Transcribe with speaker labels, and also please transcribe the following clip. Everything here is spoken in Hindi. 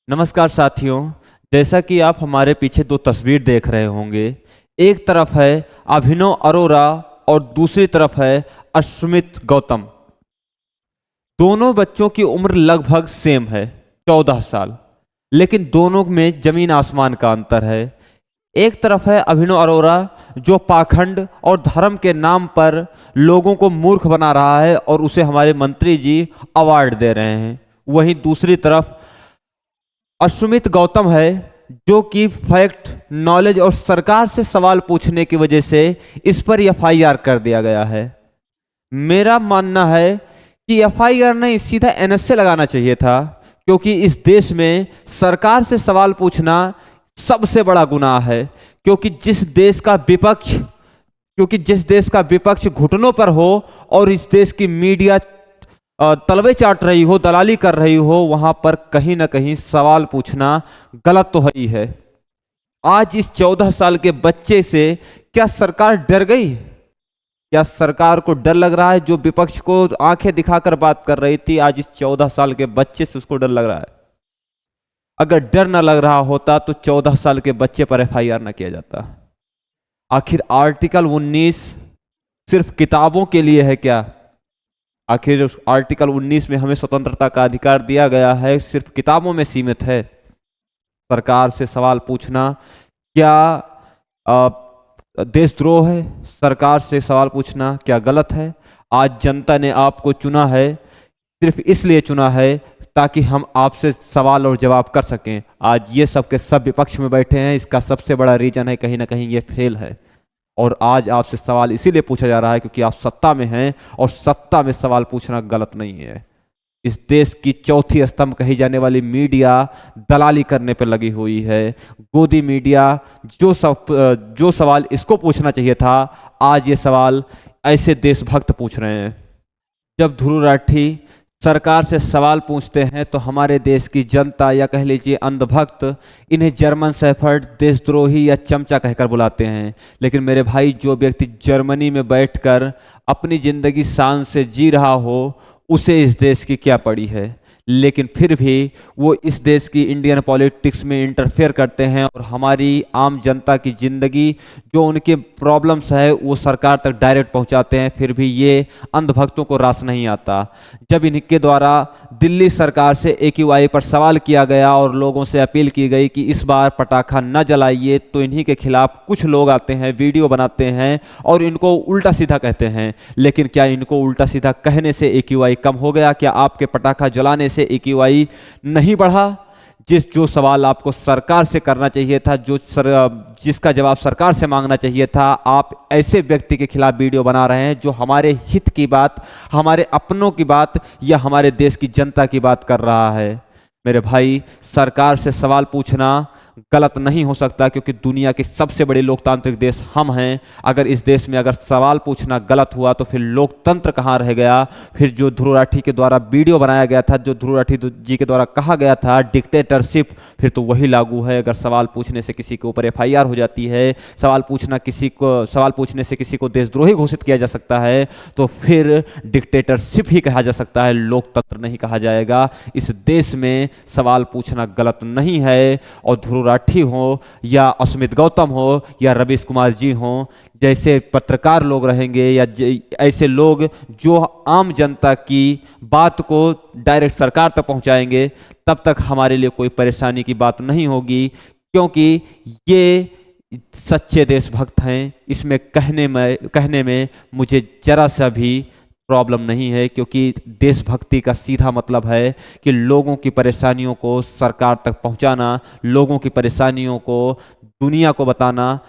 Speaker 1: नमस्कार साथियों। जैसा कि आप हमारे पीछे दो तस्वीर देख रहे होंगे, एक तरफ है अभिनव अरोरा और दूसरी तरफ है अश्मित गौतम। दोनों बच्चों की उम्र लगभग सेम है, 14 साल, लेकिन दोनों में जमीन आसमान का अंतर है। एक तरफ है अभिनव अरोरा जो पाखंड और धर्म के नाम पर लोगों को मूर्ख बना रहा है और उसे हमारे मंत्री जी अवार्ड दे रहे हैं। वहीं दूसरी तरफ अश्मित गौतम है जो कि फैक्ट, नॉलेज और सरकार से सवाल पूछने की वजह से इस पर एफआईआर कर दिया गया है। मेरा मानना है कि एफआईआर नहीं, सीधा एनएसए लगाना चाहिए था, क्योंकि इस देश में सरकार से सवाल पूछना सबसे बड़ा गुनाह है। क्योंकि जिस देश का विपक्ष घुटनों पर हो और इस देश की मीडिया तलवे चाट रही हो, दलाली कर रही हो, वहां पर कहीं ना कहीं सवाल पूछना गलत तो है ही है। आज इस 14 साल के बच्चे से क्या सरकार डर गई? क्या सरकार को डर लग रहा है? जो विपक्ष को आंखें दिखाकर बात कर रही थी, आज इस 14 साल के बच्चे से उसको डर लग रहा है। अगर डर ना लग रहा होता तो 14 साल के बच्चे पर एफआईआर ना किया जाता। आखिर आर्टिकल 19 सिर्फ किताबों के लिए है क्या? आखिर आर्टिकल 19 में हमें स्वतंत्रता का अधिकार दिया गया है, सिर्फ किताबों में सीमित है? सरकार से सवाल पूछना क्या देशद्रोह है? सरकार से सवाल पूछना क्या गलत है? आज जनता ने आपको चुना है, सिर्फ इसलिए चुना है ताकि हम आपसे सवाल और जवाब कर सकें। आज ये सब के सब विपक्ष में बैठे हैं, इसका सबसे बड़ा रीजन है कहीं ना कहीं ये फेल है। और आज आपसे सवाल इसीलिए पूछा जा रहा है क्योंकि आप सत्ता में हैं, और सत्ता में सवाल पूछना गलत नहीं है। इस देश की चौथी स्तंभ कही जाने वाली मीडिया दलाली करने पर लगी हुई है। गोदी मीडिया जो सवाल इसको पूछना चाहिए था, आज ये सवाल ऐसे देशभक्त पूछ रहे हैं। जब ध्रुव राठी सरकार से सवाल पूछते हैं तो हमारे देश की जनता, या कह लीजिए अंधभक्त, इन्हें जर्मन शेफर्ड, देशद्रोही या चमचा कहकर बुलाते हैं। लेकिन मेरे भाई, जो व्यक्ति जर्मनी में बैठकर अपनी जिंदगी शान से जी रहा हो, उसे इस देश की क्या पड़ी है? लेकिन फिर भी वो इस देश की इंडियन पॉलिटिक्स में इंटरफेयर करते हैं और हमारी आम जनता की ज़िंदगी, जो उनके प्रॉब्लम्स है, वो सरकार तक डायरेक्ट पहुंचाते हैं। फिर भी ये अंधभक्तों को रास नहीं आता। जब इनके द्वारा दिल्ली सरकार से एक्यूआई पर सवाल किया गया और लोगों से अपील की गई कि इस बार पटाखा न जलाइए, तो इन्हीं के खिलाफ कुछ लोग आते हैं, वीडियो बनाते हैं और इनको उल्टा सीधा कहते हैं। लेकिन क्या इनको उल्टा सीधा कहने से एक्यूआई कम हो गया? क्या आपके पटाखा जलाने से एक्यूआई नहीं बढ़ा? जो सवाल आपको सरकार से करना चाहिए था, जिसका जवाब सरकार से मांगना चाहिए था, आप ऐसे व्यक्ति के खिलाफ वीडियो बना रहे हैं जो हमारे हित की बात, हमारे अपनों की बात या हमारे देश की जनता की बात कर रहा है। मेरे भाई, सरकार से सवाल पूछना गलत नहीं हो सकता, क्योंकि दुनिया के सबसे बड़े लोकतांत्रिक देश हम हैं। अगर इस देश में अगर सवाल पूछना गलत हुआ तो फिर लोकतंत्र कहाँ रह गया? फिर जो ध्रुव राठी के द्वारा वीडियो बनाया गया था, जो ध्रुव राठी जी के द्वारा कहा गया था डिक्टेटरशिप, फिर तो वही लागू है। अगर सवाल पूछने से किसी के ऊपर एफआईआर हो जाती है, सवाल पूछने से किसी को देशद्रोही घोषित किया जा सकता है, तो फिर डिक्टेटरशिप ही कहा जा सकता है, लोकतंत्र नहीं कहा जाएगा। इस देश में सवाल पूछना गलत नहीं है। और ध्रुव राठी हो या अश्मित गौतम हो या रवीश कुमार जी हो, जैसे पत्रकार लोग रहेंगे या ऐसे लोग जो आम जनता की बात को डायरेक्ट सरकार तक पहुंचाएंगे, तब तक हमारे लिए कोई परेशानी की बात नहीं होगी, क्योंकि ये सच्चे देशभक्त हैं। इसमें कहने में मुझे जरा सा भी प्रॉब्लम नहीं है, क्योंकि देशभक्ति का सीधा मतलब है कि लोगों की परेशानियों को सरकार तक पहुंचाना, लोगों की परेशानियों को दुनिया को बताना